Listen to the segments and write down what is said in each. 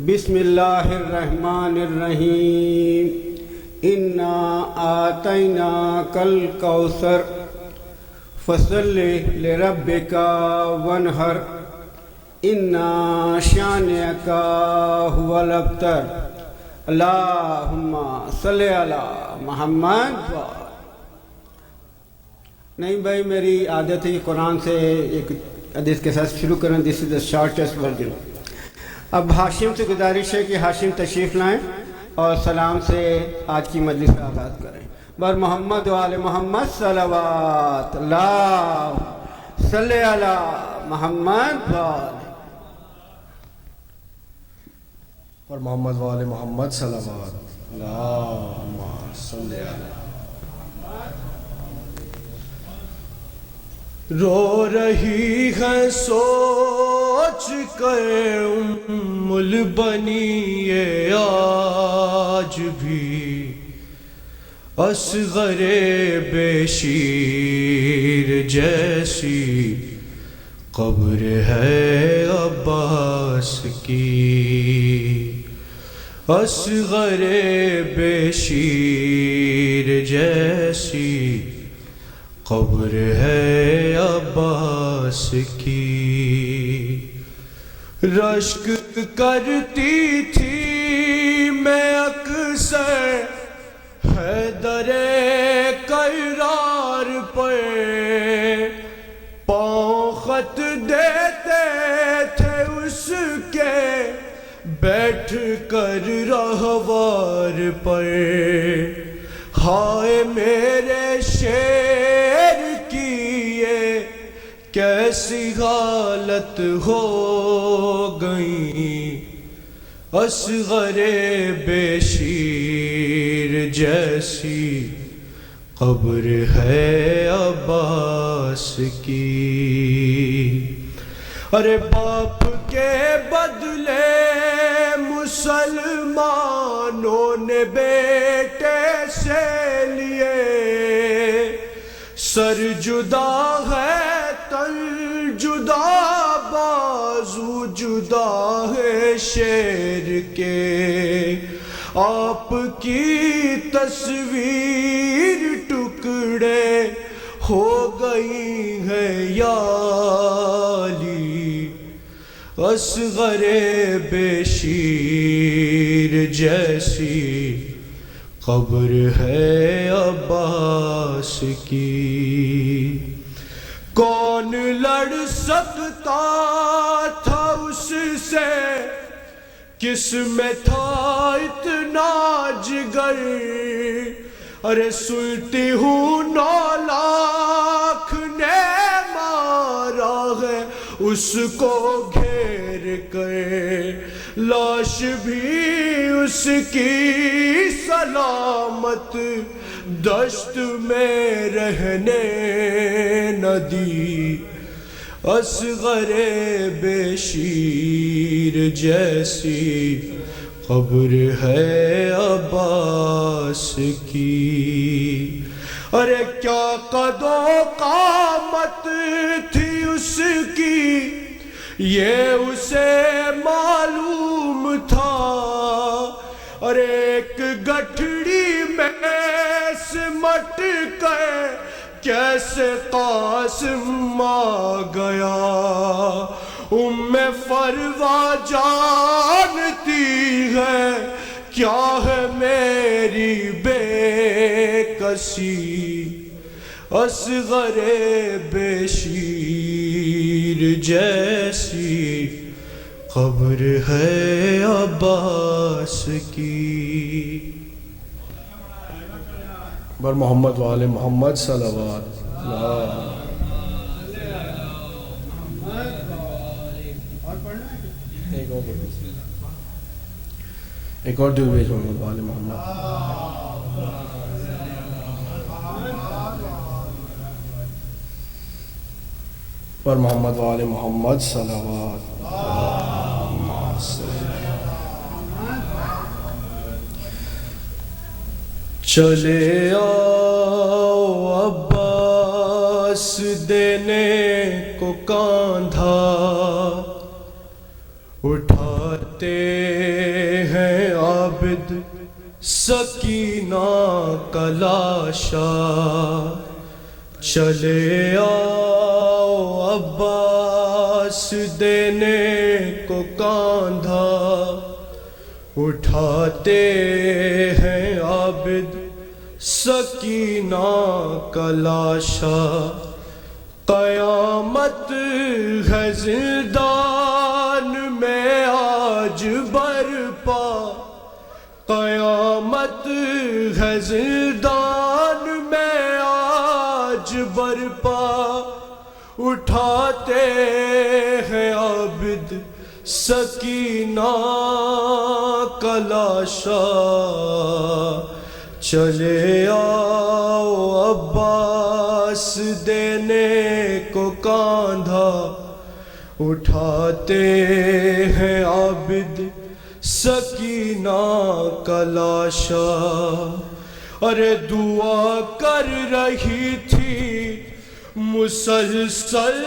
بسم اللہ الرحمن الرحیم انا آتیناک الکوثر فصل لربک وانحر انا شانئک هو الابتر اللہم صلی علی محمد. نہیں بھائی، میری عادت ہے قرآن سے ایک حدیث کے ساتھ شروع کریں. دس از دا شارٹیسٹ ورژن. اب ہاشم سے گزارش ہے کہ ہاشم تشریف لائیں اور سلام سے آج کی مجلس کا آغاز کریں. بر محمد و آل محمد صلوات. اللہ صلی علی محمد اور محمد و آل محمد صلوات. اللہم صلی علی. رو رہی ہے سوچ کر ام البنی یہ آج بھی اصغر بے شیر جیسی قبر ہے عباس کی. اصغر بے شیر جیسی قبر ہے عباس کی. رشک کرتی تھی میں اکثر حیدر کرار پر، پاؤں خط دیتے تھے اس کے بیٹھ کر رہوار پر. ہائے میرے شیر کی یہ کیسی حالت ہو گئی. اصغر بے شیر جیسی قبر ہے عباس کی. ارے باپ کے بدلے مسلمانوں نے بیٹے سے لیے. سر جدا ہے تن جدا بازو جدا ہے شیر کے. آپ کی تصویر ٹکڑے ہو گئی ہے یا علی. اصغر بے شیر جیسی قبر ہے عباس کی. کون لڑ سکتا تھا اس سے، کس میں تھا اتنا جگر. ارے سنتی ہوں 9 لاکھ نے مارا ہے اس کو گھیر کر. لاش بھی اس کی سلامت دشت میں رہنے نہ دی. اصغر بے شیر جیسی قبر ہے عباس کی. ارے کیا قد و قامت تھی اس کی یہ اسے معلوم تھا. ارے ایک گٹھڑی میں سمٹ کر کیسے قاسم آ گیا. ام فروا جانتی ہے کیا ہے میری بے کسی. اصغر بے شیر جیسی قبر ہے عباس کی. بر محمد و آل محمد صلوات. ایک اور دل بیچ محمد و آل محمد. پر محمد و آل محمد صلوات. چلے آؤ عباس دینے کو کاندھا اٹھا اٹھاتے ہیں عابد سکینہ کا لاشا، چلے آؤ عباس دینے کو کاندھا، اٹھاتے ہیں عابد سکینہ کا لاشا، قیامت ہے زندان میں آج برپا، قیامت ہے زندان میں آج برپا، اٹھاتے ہیں عابد سکینہ کا لاشا، چلے آؤ عباس دینے کو کاندھا، اٹھاتے ہیں عابد سکینہ کا لاشا۔ ارے دعا کر رہی تھی مسلسل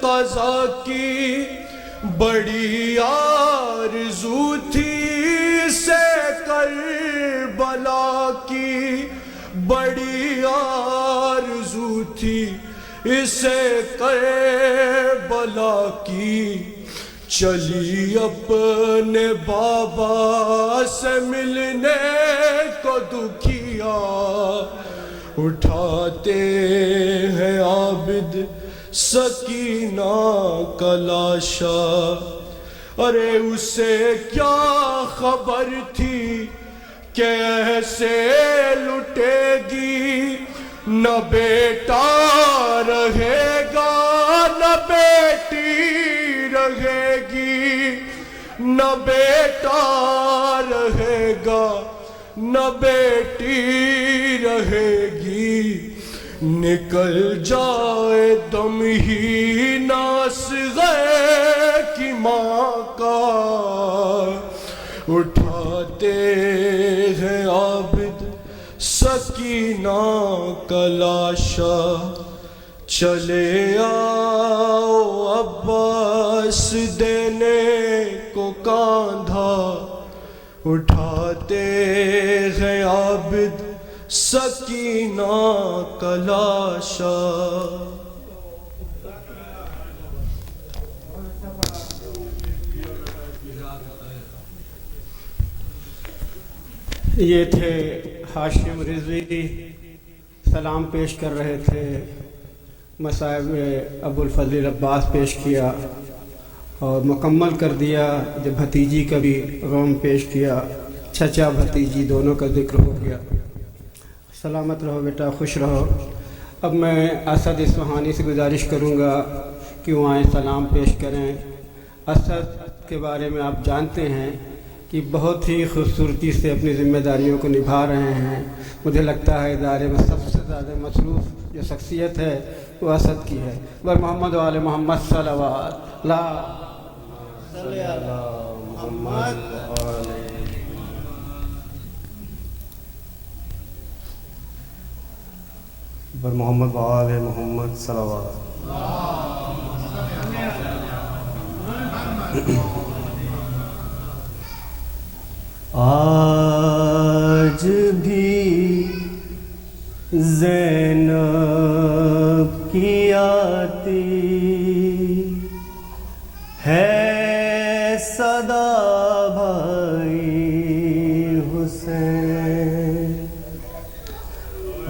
قضا کی، بڑی آرزو تھی اسے کربلا کی، بڑی آرزو تھی اسے کربلا کی، چلی اپنے بابا سے ملنے کو دکھیا، اٹھاتے ہیں عابد سکینہ کا لاشا۔ ارے اسے کیا خبر تھی کہ ایسے لٹے گی، نہ بیٹا رہے گا نہ بیٹی رہے گی، نہ بیٹا رہے گا نہ بیٹی رہے گی، نکل جائے دم ہی ناصغے کی ماں کا، اٹھاتے ہیں عابد سکینہ کا لاشا، چلے آؤ عباس دینے کو کاندھا، اٹھاتے ہیں عابد سکینہ کا لاشا۔ یہ تھے ہاشم رضوی، سلام پیش کر رہے تھے، مصائب ابو الفضل عباس پیش کیا اور مکمل کر دیا جب بھتیجی کا بھی غم پیش کیا، چچا بھتیجی دونوں کا ذکر ہو گیا۔ سلامت رہو بیٹا، خوش رہو۔ اب میں اسد اصفہانی سے گزارش کروں گا کہ وہ آئیں سلام پیش کریں۔ اسد کے بارے میں آپ جانتے ہیں کہ بہت ہی خوبصورتی سے اپنی ذمہ داریوں کو نبھا رہے ہیں۔ مجھے لگتا ہے ادارے میں سب سے زیادہ مصروف جو شخصیت ہے وہ اسد کی ہے۔ بر محمد و آل محمد صلوات لا صلی علی محمد بر محمد و آل محمد صلوات۔ آج بھی زینب کی آتی ہے صدا بھائی حسین،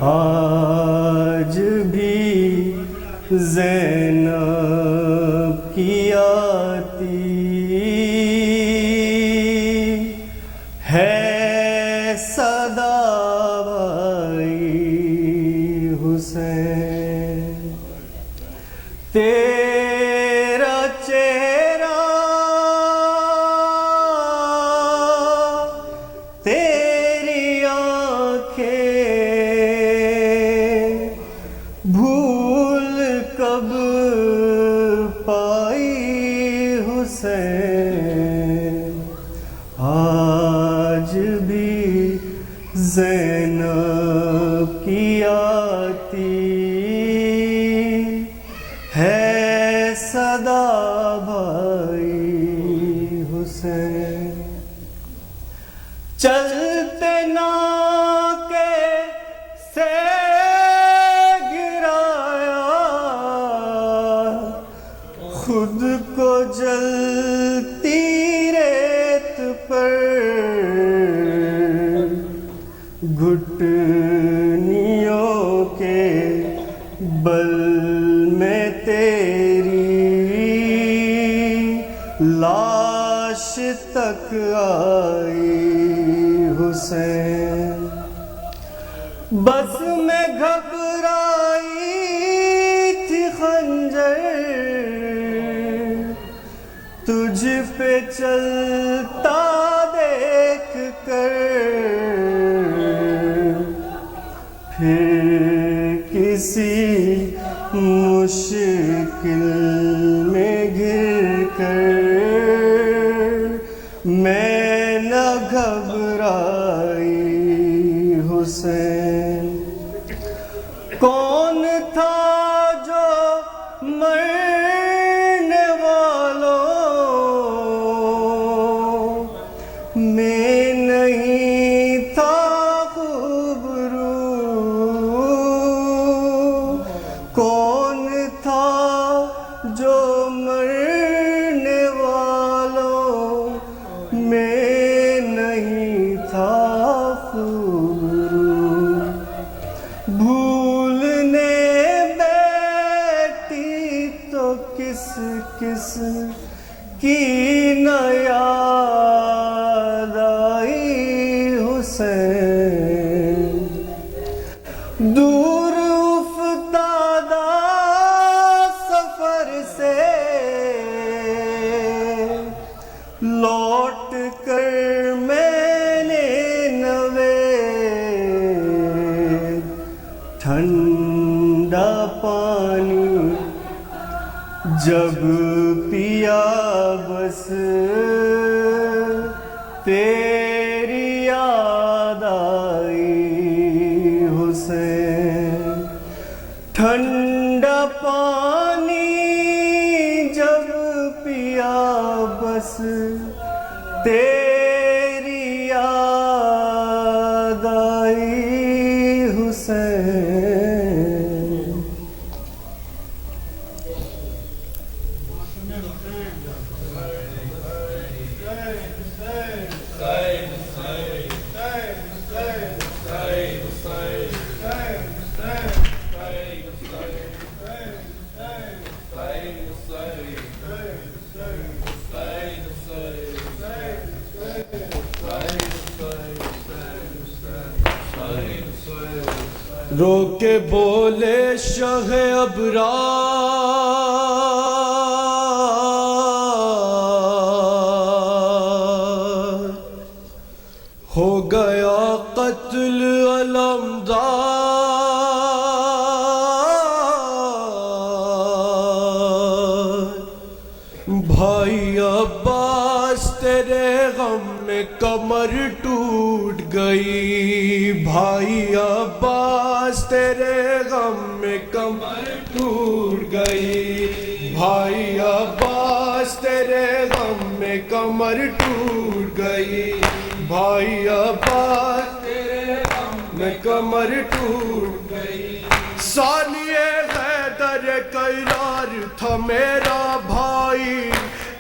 آج بھی زینب کی آتی ہے صدا بھائی حسین، تیرا چہرہ تیری آنکھیں بھول کب پائی حسین، آج چلتے نا کے سے گرایا خود کو جلتی ریت پر گھٹنیوں کے بل میں تیری لاش تک آئی حسین بس میں گھبرائی تھی خنجر تجھ پہ چلتا دیکھ کر پھر کسی مشکل میں گر کر میں نہ گھبرائی حسین کون تھا جو مرنے والوں میں نہیں تھا خوبرو کون تھا جو مرنے والوں میں نہیں تھا خوبرو بھولنے بیٹھی تو کس کس کی نہ یاد آئی حسین دور افتادہ سفر سے لوٹ کر میں نے نوید ٹھنڈا پانی جب پیا بس تیری یاد آئی حسین ٹھنڈا پانی جب پیا بس تیری یاد آئی حسین رو کے بولے شہ ابرار ہو گیا قتل علمدار بھائی عباس تیرے غم میں کمر ٹوٹ گئی بھائی عباس تیرے غم میں کمر ٹوٹ گئی بھائی عباس تیرے غم میں کمر ٹوٹ گئی بھائی عباس تیرے غم میں کمر ٹوٹ گئی ثانی حیدر کرار تھا میرا بھائی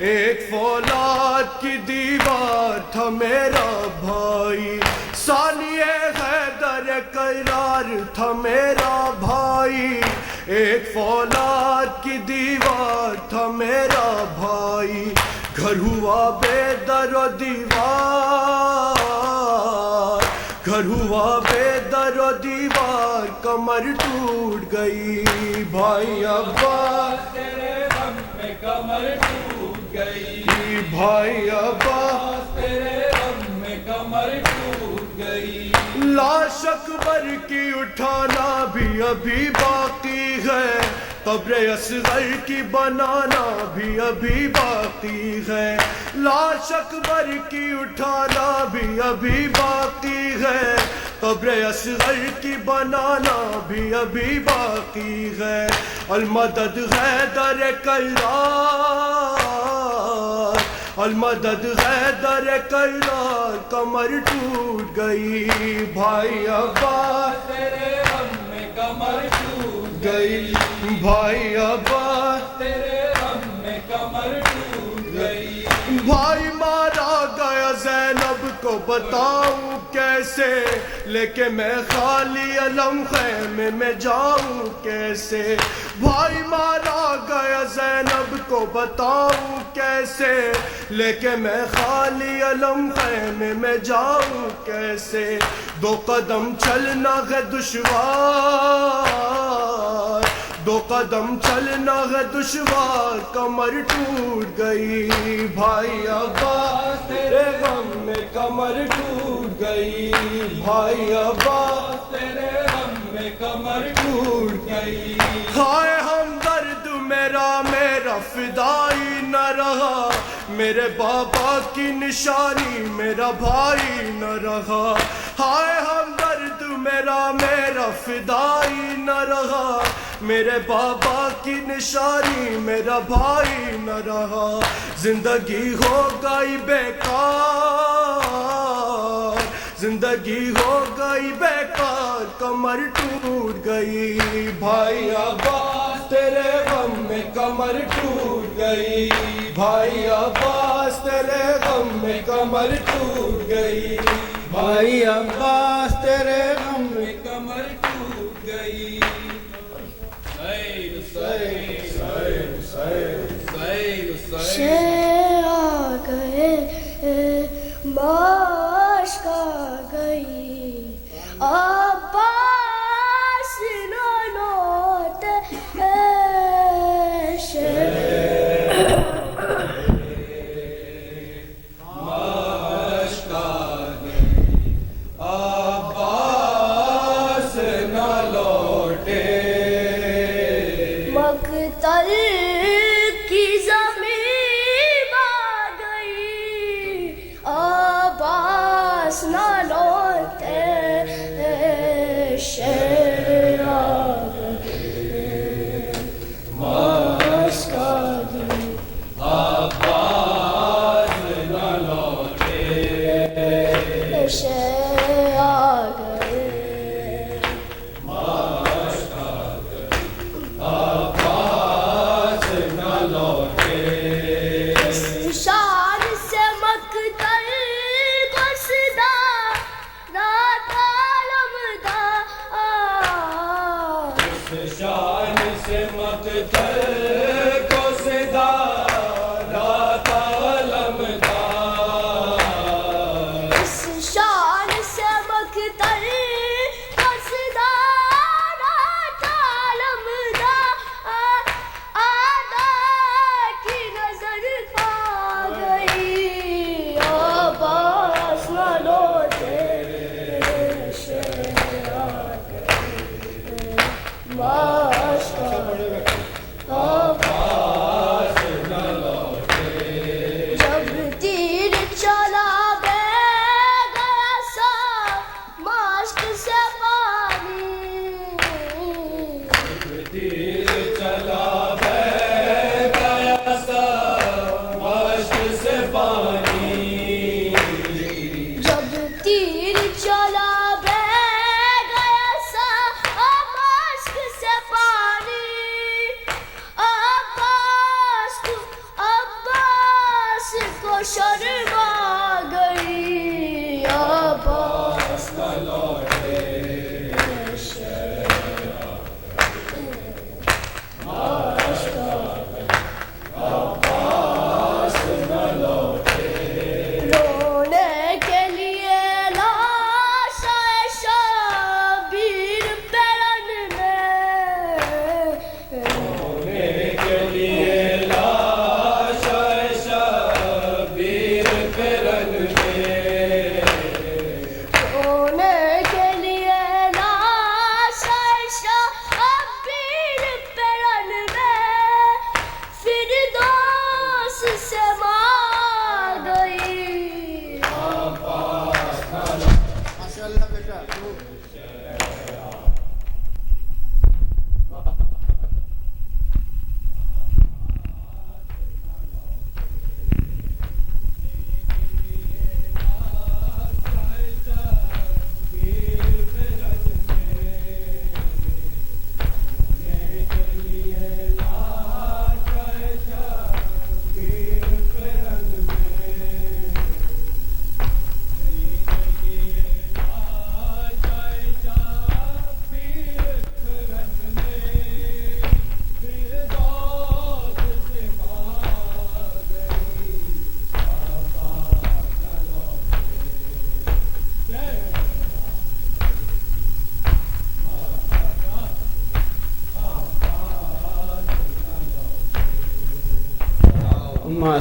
ایک فولاد کی دیوار تھا میرا بھائی ثانی حیدر کرار تھا میرا بھائی ایک فولاد کی دیوار تھا میرا بھائی گھر ہوا بے در و دیوار گھر ہوا بے در و دیوار کمر ٹوٹ گئی بھائی عباس تیرے غم میں کمر ٹوٹ گئی بھائی عباس تیرے غم میں کمر ٹوٹ گئی لاش اکبر کی اٹھانا بھی ابھی باقی ہے قبر اصغر کی بنانا بھی ابھی باقی ہے لاش اکبر کی اٹھانا بھی ابھی باقی ہے قبر اصغر کی بنانا بھی ابھی باقی ہے المدد حیدر کرار المدد حیدر کرار کمر ٹوٹ گئی بھائی عباس تیرے غم میں کمر ٹوٹ گئی بھائی عباس تیرے غم میں کمر ٹوٹ گئی بھائی مارا گیا زینب کو بتاؤں کیسے لے کے میں خالی علم خیمے میں جاؤں کیسے بھائی مارا گیا زینب کو بتاؤں کیسے لے کے میں خالی علم خیمے میں جاؤں کیسے 2 قدم چلنا ہے دشوار 2 قدم چلنا ہے دشوار کمر ٹوٹ گئی بھائی عباس تیرے غم میں کمر ٹوٹ گئی بھائی عباس تیرے غم میں کمر ٹوٹ گئی ہائے ہمدرد میرا فدائی نہ رہا میرے بابا کی نشانی میرا بھائی نہ رہا ہائے ہمدرد میرا فدائی نہ رہا میرے بابا کی نشانی میرا بھائی نہ رہا زندگی ہو گئی بیکار زندگی ہو گئی بیکار کمر ٹوٹ گئی بھائی عباس تیرے غم میں کمر ٹوٹ گئی بھائی عباس تیرے غم میں کمر ٹوٹ گئی بھائی عباس تیرے غم میں کمر ٹوٹ گئی شیر آ گئے باش کا گئی عباس نہ لوٹے مقتل کی زمین آ گئی عباس نہ لوٹے شیر آ گئے باش کا گئی شیر آ گئے شان سے مقتل کو صدا رات علمدا شان سے مقتل کو صدا رات علمدا اس شان سے مقتل کو صدا رات علمدا آدھا کی نظر کھا گئی عباس نہ لوٹے شیر آ گئے باش کا جب تیر چلا گیا سا مشک سے پانی تیر چلا گیا سا مشک سے پانی جب تیر چلا گیا سا مشک سے پانی عباس کو شرم آ گئی عباس نہ لوٹے رونے کے لیے لاش شبیر پیرن میں کے لیے لاش شبیر پرن میں رونے کے لیے لاش شبیر پیرن میں فردوس سے مار گئی ماشاءاللہ بیٹا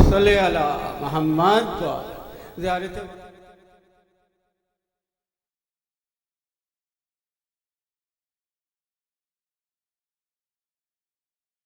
صلی علی محمد زیارت